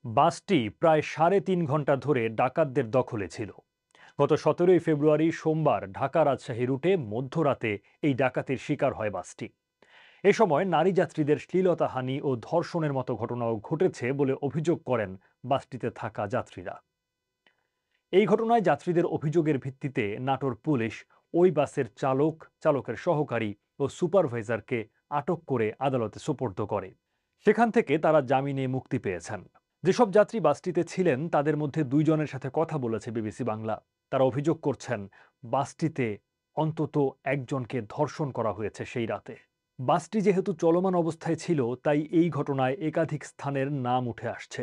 বাসটি প্রায় ৩.৫ ঘন্টা ধরে ডাকাতদের দখলে ছিল। গত ১৭ই ফেব্রুয়ারি সোমবার ঢাকা রাজশাহী রুটে মধ্যরাতে এই ডাকাতির শিকার হয় বাসটি। এ সময় নারী যাত্রীদের শ্লীলতাহানি ও ধর্ষণের মতো ঘটনাও ঘটেছে বলে অভিযোগ করেন বাসটিতে থাকা যাত্রীরা। এই ঘটনায় যাত্রীদের অভিযোগের ভিত্তিতে নাটোর পুলিশ ওই বাসের চালক, চালকের সহকারী ও সুপারভাইজারকে আটক করে আদালতে সোপর্দ করে। সেখান থেকে তারা জামিনে মুক্তি পেয়েছেন। যেসব যাত্রী বাসটিতে ছিলেন তাদের মধ্যে ২ জনের সাথে কথা বলেছে বিবিসি বাংলা। তারা অভিযোগ করছেন বাসটিতে অন্তত একজনকে ধর্ষণ করা হয়েছে সেই রাতে। বাসটি যেহেতু চলমান অবস্থায় ছিল তাই এই ঘটনায় একাধিক স্থানের নাম উঠে আসছে।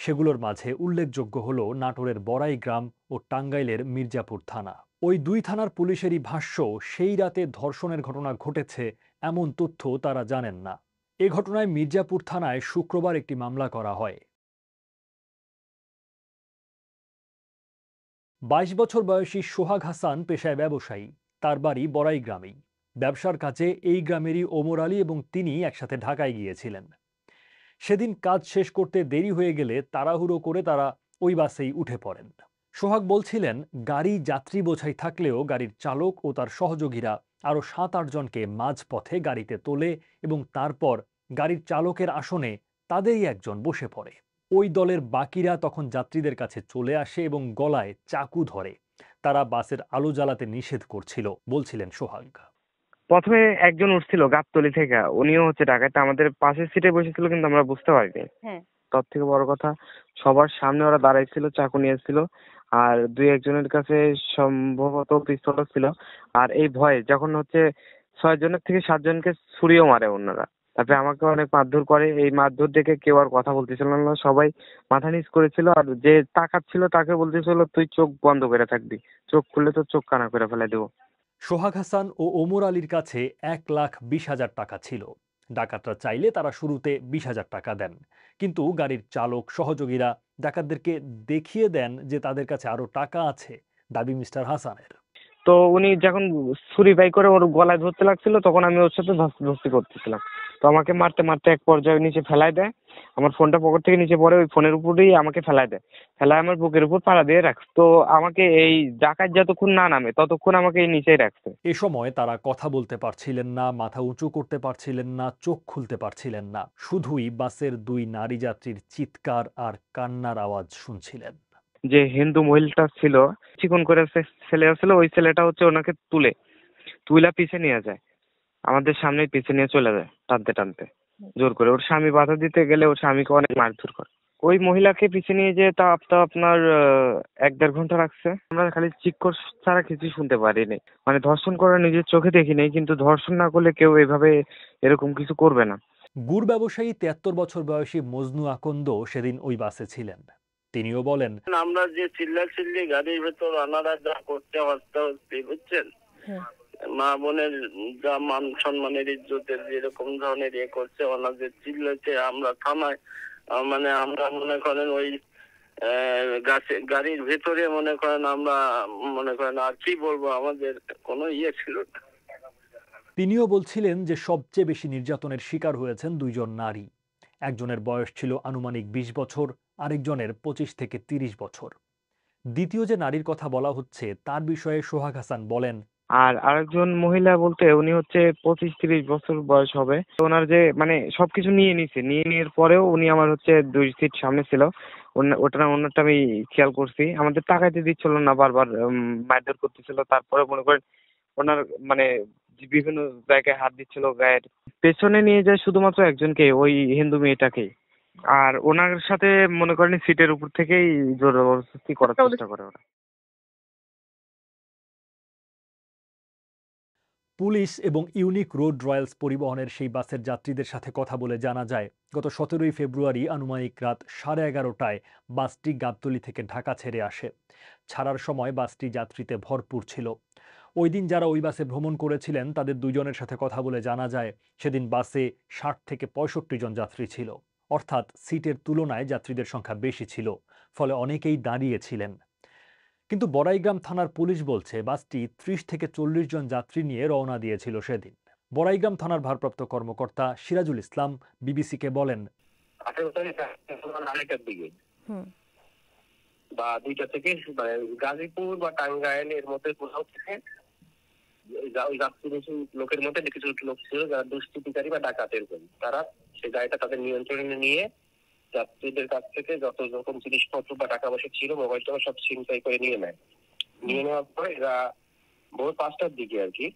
সেগুলোর মাঝে উল্লেখযোগ্য হল নাটোরের বড়াই গ্রাম ও টাঙ্গাইলের মির্জাপুর থানা। ওই দুই থানার পুলিশেরই ভাষ্য, সেই রাতে ধর্ষণের ঘটনা ঘটেছে এমন তথ্য তারা জানেন না। এ ঘটনায় মির্জাপুর থানায় শুক্রবার একটি মামলা করা হয়। ২২ বছর বয়সী সোহাগ হাসান পেশায় ব্যবসায়ী। তার বাড়ি বড়াই গ্রামেই। ব্যবসার কাজে এই গ্রামেরই ওমর আলী এবং তিনি একসাথে ঢাকায় গিয়েছিলেন। সেদিন কাজ শেষ করতে দেরি হয়ে গেলে তাড়াহুড়ো করে তারা ওই বাসেই উঠে পড়েন। সোহাগ বলছিলেন, গাড়ি যাত্রী বোঝাই থাকলেও গাড়ির চালক ও তার সহযোগীরা আরও ৭-৮ জনকে মাঝপথে গাড়িতে তোলে এবং তারপর গাড়ির চালকের আসনে তাদেরই একজন বসে পড়ে। ওই দলের বাকিরা তখন যাত্রীদের কাছে চলে আসে এবং গলায় চাকু ধরে। তারা বাসের আলো জ্বালাতে নিষেধ করছিল বলছিলেন সোহাগ। প্রথমে একজন উঠছিল গাবতলী থেকে, উনিও হচ্ছে ঢাকায়। তা আমাদের পাশের সিটে বসেছিল কিন্তু আমরা বুঝতে পারিনি। হ্যাঁ, তার থেকে বড় কথা, সবার সামনে ওরা দাঁড়াইছিল, চাকু নিয়েছিল। আর দুই একজনের কাছে সম্ভবত পিস্তলও ছিল। আর এই ভয়ে যখন হচ্ছে ৬ জনের থেকে ৭ জনকে ছুরিও মারে ওনারা। তারপরে আমাকে অনেক মারধর করে। এই মারধর দেখে কেউ আর কথা বলতেছিল না, সবাই মাথা নিচ করেছিল। আর যে তাকাচ্ছিল তাকে বলতেছিল, তুই চোখ বন্ধ করে থাকবি, চোখ খুললে তো চোখ কানা করে ফেলে দেবো। সোহাগ হাসান ও ওমর আলীর কাছে ১,২০,০০০ টাকা ছিল। ডাকাতরা চাইলে তারা শুরুতে ২০,০০০ টাকা দেন, কিন্তু গাড়ির চালক সহযোগীরা ডাকাতদেরকে দেখিয়ে দেন যে তাদের কাছে আরো টাকা আছে, দাবি মিস্টার হাসানের। তো উনি যখন ছুরি বাই করে ওর গলায় ধরতে লাগছিল, তখন আমি ওর সাথে ধস্তাধস্তি করতেছিলাম। তো আমাকে মারতে মারতে এক পর্যায়ে নিচে ফেলায় দেয়। আমার ফোনটা পকেট থেকে নিচে পড়ে, ওই ফোনের উপরেই আমাকে ফেলায় দেয়। ফেলায় আমার বুকের উপর পাড়া দিয়ে রাখছে। তো আমাকে এই ডাকাত যতক্ষণ না নামে ততক্ষণ আমাকে এই নিচেই রাখছে। এ সময় তারা কথা বলতে পারছিলেন না, মাথা উঁচু করতে পারছিলেন না, চোখ খুলতে পারছিলেন না। শুধুই বাসের ২ নারী যাত্রীর চিৎকার আর কান্নার আওয়াজ শুনছিলেন। যে হিন্দু মহিলাটা ছিল, চিকন করে ছেলে ছিল, ওই ছেলেটা হচ্ছে ওনাকে তুইলা পিছে নিয়ে যায়। আমাদের সামনেই পিছে নিয়ে চলে যায় টানতে টানতে, জোর করে। ওর স্বামী বাধা দিতে গেলে ওর স্বামীকে অনেক মারধর করে। ওই মহিলাকে পিছে নিয়ে যেয়ে তা আপনার ১-১.৫ ঘন্টা রাখছে। আমরা খালি চিৎকার ছাড়া কিছুই শুনতে পারিনি। মানে ধর্ষণ করা নিজের চোখে দেখিনি, কিন্তু ধর্ষণ না করলে কেউ এভাবে এরকম কিছু করবে না। গুড় ব্যবসায়ী ৭৩ বছর বয়সী মজনু আকন্দ সেদিন ওই বাসে ছিলেন। তিনিও বলেন, আমরা যে চিল্লাচিল্লি গাড়ির ভেতর আনারা যা করতে হস্তে বুঝছেন, মা বোনের যা মান সম্মানের ইজ্জতের যেরকম ধরনের করছে, ওনাদের চিল্লাতে আমরা থানায় মানে আমরা মনে করেন ওই গাড়ির ভেতরে মনে করেন আমরা মনে করেন আর কি বলবো, আমাদের কোনো ছিল না। তিনিও বলছিলেন যে সবচেয়ে বেশি নির্যাতনের শিকার হয়েছেন ২ জন নারী। একজনের বয়স ছিল আনুমানিক ২০ বছর, আরেকজনের ২৫ থেকে ৩০ বছর। দ্বিতীয় যে নারীর কথা বলা হচ্ছে তার বিষয়ে সোহাগ হাসান বলেন, আর আরেকজন মহিলা বলতে উনি হচ্ছে ২৫-৩০ বছর বয়স হবে। ওনার যে মানে সবকিছু নিয়ে নিছে, নিয়ে নেওয়ার পরেও উনি আমার হচ্ছে ২ সিট সামনে ছিল। ওনারটা আমি খেয়াল করছি। আমাদের তাকাইতে দিচ্ছিল না, বারবার মারধর করতেছিল। তারপরে মনে করেন ওনার মানে বিভিন্ন জায়গায় হাত দিচ্ছিল গায়ের। পেছনে নিয়ে যায় শুধুমাত্র একজনকে, ওই হিন্দু মেয়েটাকেই। আর ওনার সাথে মনে করেন সিটের উপর থেকেই জবরদস্তি করার চেষ্টা করে ওরা। পুলিশ এবং ইউনিক রোড রয়্যালস পরিবহনের সেই বাসের যাত্রীদের সাথে কথা বলে জানা যায়, গত ১৭ই ফেব্রুয়ারি আনুমানিক রাত ১১:৩০টায় বাসটি গাবতলী থেকে ঢাকা ছেড়ে আসে। ছাড়ার সময় বাসটি যাত্রীতে ভরপুর ছিল। ওই দিন যারা ওই বাসে ভ্রমণ করেছিলেন তাদের ২ জনের সাথে কথা বলে জানা যায়, সেদিন বাসে ৬০ থেকে ৬৫ জন যাত্রী ছিল। অর্থাৎ সিটের তুলনায় যাত্রীদের সংখ্যা বেশি ছিল, ফলে অনেকেই দাঁড়িয়েছিলেন। কিন্তু বড়াইগ্রাম থানার পুলিশ বলছে বাসটি ৩০ থেকে ৪০ জন যাত্রী নিয়ে রওনা দিয়েছিল সেদিন। বড়াইগ্রাম থানার ভারপ্রাপ্ত কর্মকর্তা সিরাজুল ইসলাম বিবিসিকে বলেন, 18 তারিখ আড়াইটার দিকে বা 2টা থেকে, মানে গাজীপুর বা টাঙ্গাইল এর মধ্যে কোথাও থেকে ওই যাত্রী লোকের মধ্যে কিছু লোক ছিল যারা দুষ্কৃতিকারী বা ডাকাত এরকম, তারা সেই গাড়িটা তাদের নিয়ন্ত্রণে নিয়ে যাত্রীদের কাছ থেকে যত রকম জিনিসপত্র বা টাকা পয়সা ছিল, মোবাইল টোবাইল সব ছিনতাই করে নিয়ে নেয়। নিয়ে নেওয়ার পরে এরা ভোর 5টার দিকে আর কি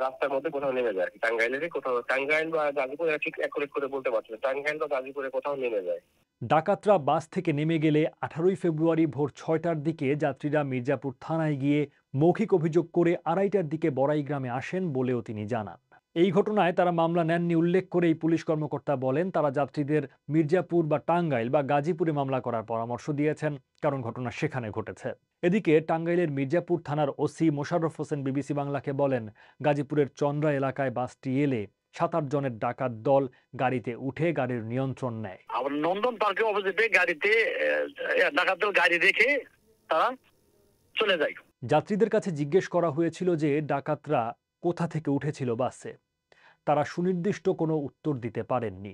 রাস্তার মধ্যে কোথাও নেমে যায়। টাঙ্গাইলের কোথাও, টাঙ্গাইল বা গাজীপুর, ঠিক অ্যাকুরেট করে বলতে পারছি না, টাঙ্গাইল বা গাজীপুরে কোথাও নেমে যায়। ডাকাতরা বাস থেকে নেমে গেলে 18 ফেব্রুয়ারি ভোর 6টার দিকে যাত্রীরা মির্জাপুর থানায় গিয়ে মৌখিক অভিযোগ করে 2:30টার দিকে বড়াই গ্রামে আসেন বলেও তিনি জানান। এই ঘটনায় তারা মামলা নেননি উল্লেখ করে এই পুলিশ কর্মকর্তা বলেন, তারা যাত্রীদের মির্জাপুর বা টাঙ্গাইল বা গাজীপুরে মামলা করার পরামর্শ দিয়েছেন, কারণ ঘটনা সেখানে ঘটেছে। এদিকে টাঙ্গাইলের মির্জাপুর থানার ওসি মোশাররফ হোসেন বিবিসি বাংলাকে বলেন, গাজীপুরের চন্দ্রা এলাকায় বাসটি এলে 7-8 জনের ডাকাত দল গাড়িতে উঠে গাড়ির নিয়ন্ত্রণ নেয়। নন্দন পার্কের অপোজিটে গাড়িতে ডাকাত দল গাড়ি রেখে তারা চলে যায়। যাত্রীদের কাছে জিজ্ঞেস করা হয়েছিল যে ডাকাতরা কোথা থেকে উঠেছিল বাসে। তারা সুনির্দিষ্ট কোনো উত্তর দিতে পারেননি,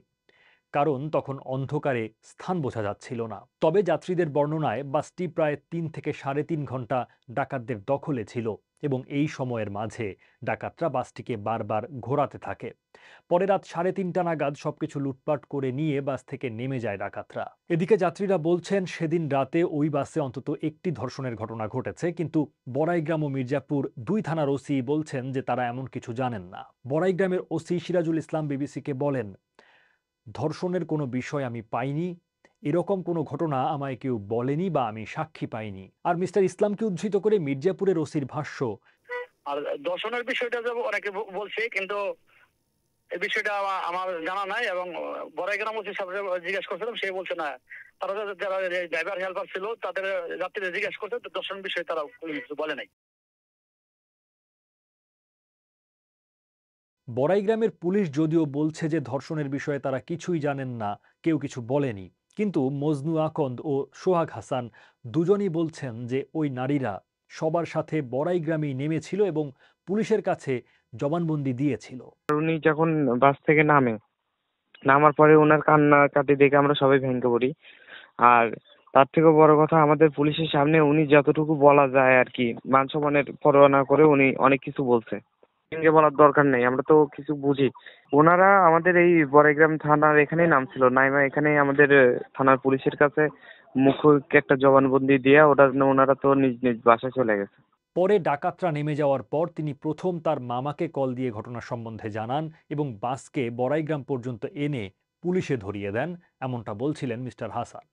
কারণ তখন অন্ধকারে স্থান বোঝা যাচ্ছিল না। তবে যাত্রীদের বর্ণনায় বাসটি প্রায় 3 থেকে 3.5 ঘন্টা ডাকাতদের দখলে ছিল এবং এই সময়ের মাঝে ডাকাতরা বাসটিকে বারবার ঘোরাতে থাকে। পরে রাত 3:30টা নাগাদ সবকিছু লুটপাট করে নিয়ে বাস থেকে নেমে যায় ডাকাতরা। এদিকে যাত্রীরা বলছেন, সেদিন রাতে ওই বাসে অন্তত একটি ধর্ষণের ঘটনা ঘটেছে, কিন্তু বড়াইগ্রাম ও মির্জাপুর 2 থানার ওসি বলছেন যে তারা এমন কিছু জানেন না। বড়াইগ্রামের ওসি সিরাজুল ইসলাম বিবিসিকে বলেন, ধর্ষণের কোনো বিষয় আমি পাইনি, এরকম কোনো ঘটনা আমায় কেউ বলেনি বা আমি সাক্ষী পাইনি। আর মিস্টার ইসলামকে উদ্ধৃত করে মির্জাপুরের ওসির ভাষ্য, আর দর্শনের বিষয়টা অনেকে বলছে, কিন্তু এই বিষয়টা আমার জানা নাই, এবং বড়াইগ্রাম ওসি সাহেব জিজ্ঞেস করছিলাম, সে বলছে না, তারা যারা ড্রাইভার হেল্পার ছিল তাদের যাত্রীদের জিজ্ঞেস করছে, দর্শন বিষয়ে তারা কিছু বলে নাই। বড়াইগ্রামের পুলিশ যদিও বলছে যে ধর্ষণের বিষয়ে তারা কিছুই জানেন না, কেউ কিছু বলেনি, কিন্তু মজনু আকন্দ ও সোহাগ হাসান দুজনই বলছেন যে ওই নারীরা সবার সাথে বড়াইগ্রামেই নেমেছিল এবং পুলিশের কাছে জবানবন্দি দিয়েছিল। উনি যখন বাস থেকে নামার পরে ওনার কান্নাকাটি দেখে আমরা সবাই ভেঙে পড়ি। আর তার থেকেও বড় কথা, আমাদের পুলিশের সামনে উনি যতটুকু বলা যায় আর কি, মান সম্মানের পরোয়া না করে উনি অনেক কিছু বলছে। ভেঙে বলার দরকার নেই, আমরা তো কিছু বুঝি। ওনারা আমাদের এই বড়াইগ্রাম থানার এখানেই নামছিল, নাইমা এখানেই আমাদের থানার পুলিশের কাছে মুখ্য একটা জবানবন্দি দিয়ে ওনারা তো নিজ নিজ বাসায় চলে গেছে। পরে ডাকাতরা নেমে যাওয়ার পর তিনি প্রথম তার মামাকে কল দিয়ে ঘটনা সম্বন্ধে জানান এবং বাসকে বড়াইগ্রাম পর্যন্ত এনে পুলিশে ধরিয়ে দেন, এমনটা বলছিলেন মিস্টার হাসান।